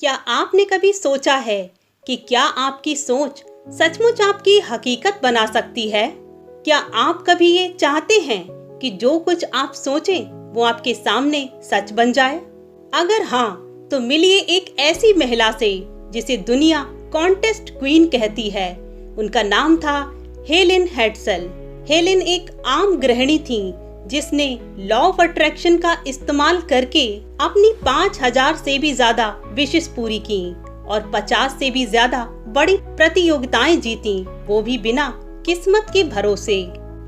क्या आपने कभी सोचा है कि क्या आपकी सोच सचमुच आपकी हकीकत बना सकती है? क्या आप कभी ये चाहते हैं कि जो कुछ आप सोचें वो आपके सामने सच बन जाए? अगर हाँ, तो मिलिए एक ऐसी महिला से जिसे दुनिया कॉन्टेस्ट क्वीन कहती है। उनका नाम था हेलेन हेड्सल। हेलेन एक आम गृहिणी थी जिसने लॉ ऑफ अट्रैक्शन का इस्तेमाल करके अपनी 5000 से भी ज्यादा विशेष पूरी की और 50 से भी ज्यादा बड़ी प्रतियोगिताएं जीती, वो भी बिना किस्मत के भरोसे।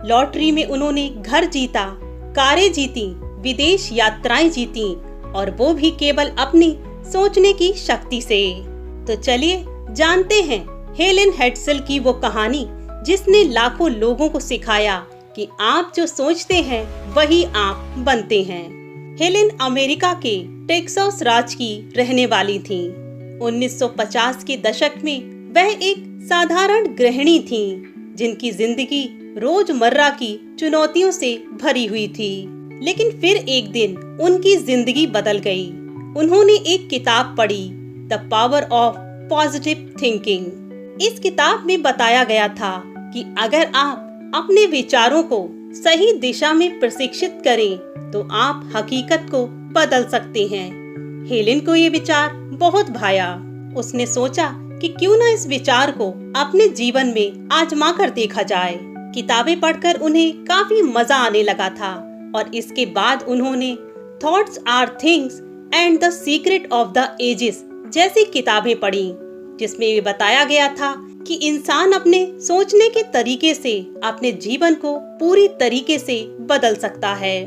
लॉटरी में उन्होंने घर जीता, कारें जीती, विदेश यात्राएं जीती और वो भी केवल अपनी सोचने की शक्ति से। तो चलिए जानते हैं हेलेन हेड्सल की वो कहानी जिसने लाखों लोगों को सिखाया कि आप जो सोचते हैं वही आप बनते हैं। हेलेन अमेरिका के टेक्सास राज्य की रहने वाली थी। 1950 के दशक में वह एक साधारण गृहिणी थी जिनकी जिंदगी रोजमर्रा की चुनौतियों से भरी हुई थी। लेकिन फिर एक दिन उनकी जिंदगी बदल गई। उन्होंने एक किताब पढ़ी, the power of positive thinking. इस किताब में बताया गया था कि अगर आप अपने विचारों को सही दिशा में प्रशिक्षित करें तो आप हकीकत को बदल सकते हैं। हेलेन को ये विचार बहुत भाया। उसने सोचा कि क्यों ना इस विचार को अपने जीवन में आजमा कर देखा जाए। किताबें पढ़कर उन्हें काफी मजा आने लगा था और इसके बाद उन्होंने thoughts are things and the secret of the ages जैसी किताबें पढ़ी, जिसमें ये बताया गया था कि इंसान अपने सोचने के तरीके से अपने जीवन को पूरी तरीके से बदल सकता है।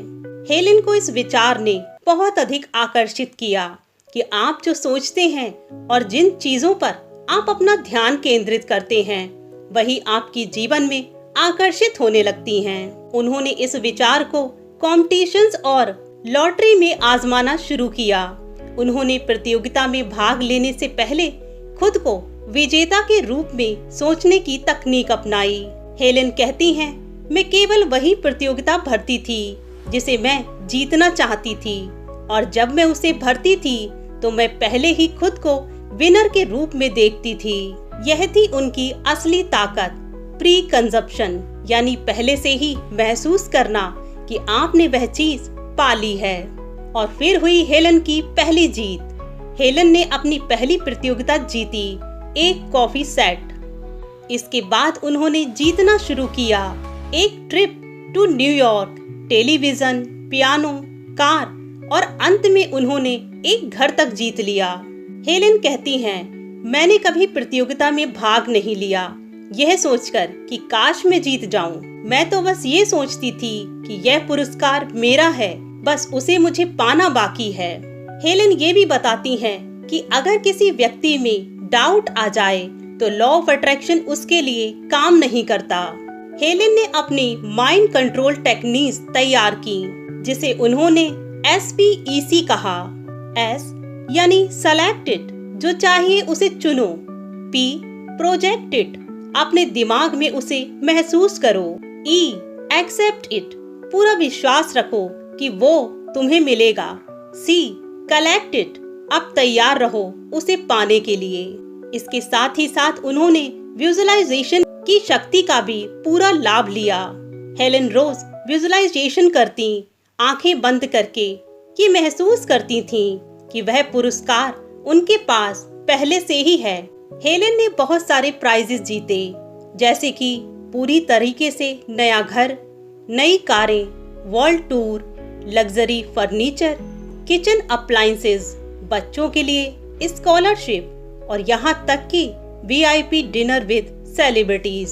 हेलेन को इस विचार ने बहुत अधिक आकर्षित किया कि आप जो सोचते हैं और जिन चीजों पर आप अपना ध्यान केंद्रित करते हैं वही आपकी जीवन में आकर्षित होने लगती हैं। उन्होंने इस विचार को कॉम्पिटिशन्स और लॉटरी में आजमाना शुरू किया। उन्होंने प्रतियोगिता में भाग लेने से पहले खुद को विजेता के रूप में सोचने की तकनीक अपनाई। हेलेन कहती हैं, मैं केवल वही प्रतियोगिता भरती थी जिसे मैं जीतना चाहती थी और जब मैं उसे भरती थी तो मैं पहले ही खुद को विनर के रूप में देखती थी। यह थी उनकी असली ताकत, प्री कंजप्शन, यानी पहले से ही महसूस करना कि आपने वह चीज पा ली है। और फिर हुई हेलेन की पहली जीत। हेलेन ने अपनी पहली प्रतियोगिता जीती, एक कॉफी सेट। इसके बाद उन्होंने जीतना शुरू किया, एक trip to New York, television, piano, car और अंत में उन्होंने एक घर तक जीत लिया। हेलेन कहती हैं, मैंने कभी प्रतियोगिता में भाग नहीं लिया यह सोचकर कि काश मैं जीत जाऊं। मैं तो बस ये सोचती थी कि यह पुरस्कार मेरा है, बस उसे मुझे पाना बाकी है। हेलेन ये भी बताती हैं कि अगर किसी व्यक्ति में डाउट आ जाए तो लॉ ऑफ अट्रैक्शन उसके लिए काम नहीं करता। हेलेन ने अपनी माइंड कंट्रोल टेक्निक्स तैयार की जिसे उन्होंने SPEC कहा। S यानी सेलेक्ट इट, जो चाहिए उसे चुनो। P प्रोजेक्ट इट, अपने दिमाग में उसे महसूस करो। E एक्सेप्ट इट, पूरा विश्वास रखो कि वो तुम्हें मिलेगा। C कलेक्ट इट, अब तैयार रहो उसे पाने के लिए। इसके साथ ही साथ उन्होंने विजुअलाइजेशन की शक्ति का भी पूरा लाभ लिया। हेलेन रोज विजुअलाइजेशन करती, आंखें बंद करके ये महसूस करती थीं कि वह पुरस्कार उनके पास पहले से ही है। हेलेन ने बहुत सारे प्राइजेस जीते, जैसे कि पूरी तरीके से नया घर, नई कारें, world tour, luxury furniture, kitchen appliances, बच्चों के लिए स्कॉलरशिप और यहाँ तक कि VIP डिनर विद सेलिब्रिटीज।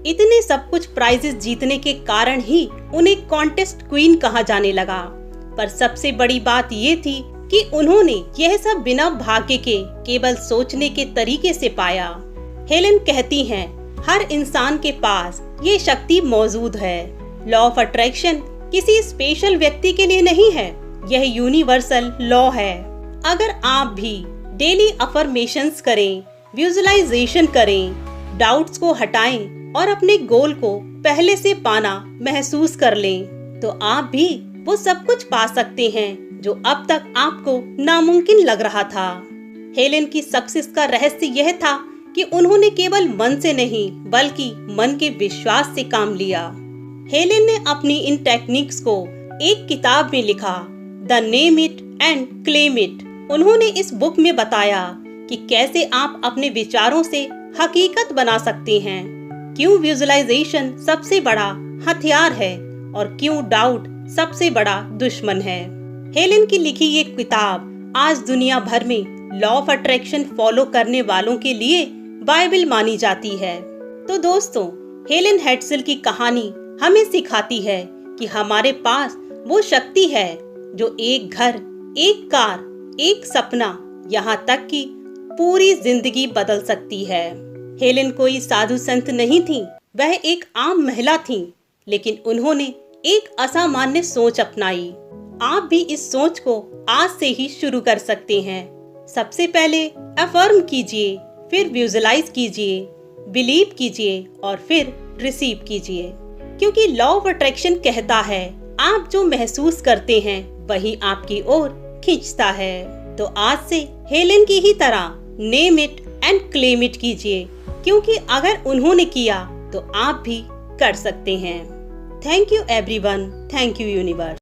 इतने सब कुछ प्राइजेस जीतने के कारण ही उन्हें कॉन्टेस्ट क्वीन कहा जाने लगा। पर सबसे बड़ी बात ये थी कि उन्होंने यह सब बिना भाग्य के केवल सोचने के तरीके से पाया। हेलेन कहती हैं, हर इंसान के पास ये शक्ति मौजूद है। लॉ ऑफ अट्रैक्शन किसी स्पेशल व्यक्ति के लिए नहीं है, यह यूनिवर्सल लॉ है। अगर आप भी डेली अफर्मेशंस करें, विजुअलाइजेशन करें, डाउट्स को हटाएं और अपने गोल को पहले से पाना महसूस कर लें, तो आप भी वो सब कुछ पा सकते हैं जो अब तक आपको नामुमकिन लग रहा था। हेलेन की सक्सेस का रहस्य यह था कि उन्होंने केवल मन से नहीं बल्कि मन के विश्वास से काम लिया। हेलेन ने अपनी इन टेक्निक्स को एक किताब में लिखा, the name it and claim it. उन्होंने इस बुक में बताया कि कैसे आप अपने विचारों से हकीकत बना सकते हैं, क्यों विजुअलाइजेशन सबसे बड़ा हथियार है और क्यों डाउट सबसे बड़ा दुश्मन है। हेलेन की लिखी ये किताब आज दुनिया भर में लॉ ऑफ अट्रैक्शन फॉलो करने वालों के लिए बाइबल मानी जाती है। तो दोस्तों, हेलेन हेड्सल की कहानी हमें सिखाती है कि हमारे पास वो शक्ति है जो एक घर, एक कार, एक सपना, यहाँ तक कि पूरी जिंदगी बदल सकती है। हेलेन कोई साधु संत नहीं थी, वह एक आम महिला थी, लेकिन उन्होंने एक असामान्य सोच अपनाई। आप भी इस सोच को आज से ही शुरू कर सकते हैं। सबसे पहले अफर्म कीजिए, फिर विजुअलाइज कीजिए, बिलीव कीजिए और फिर रिसीव कीजिए। क्योंकि लॉ ऑफ अट्रैक्शन कहता है, आप जो महसूस करते हैं वही आपकी ओर खींचता है। तो आज से हेलेन की ही तरह name it and claim it कीजिए, क्योंकि अगर उन्होंने किया तो आप भी कर सकते हैं। Thank you everyone, thank you universe.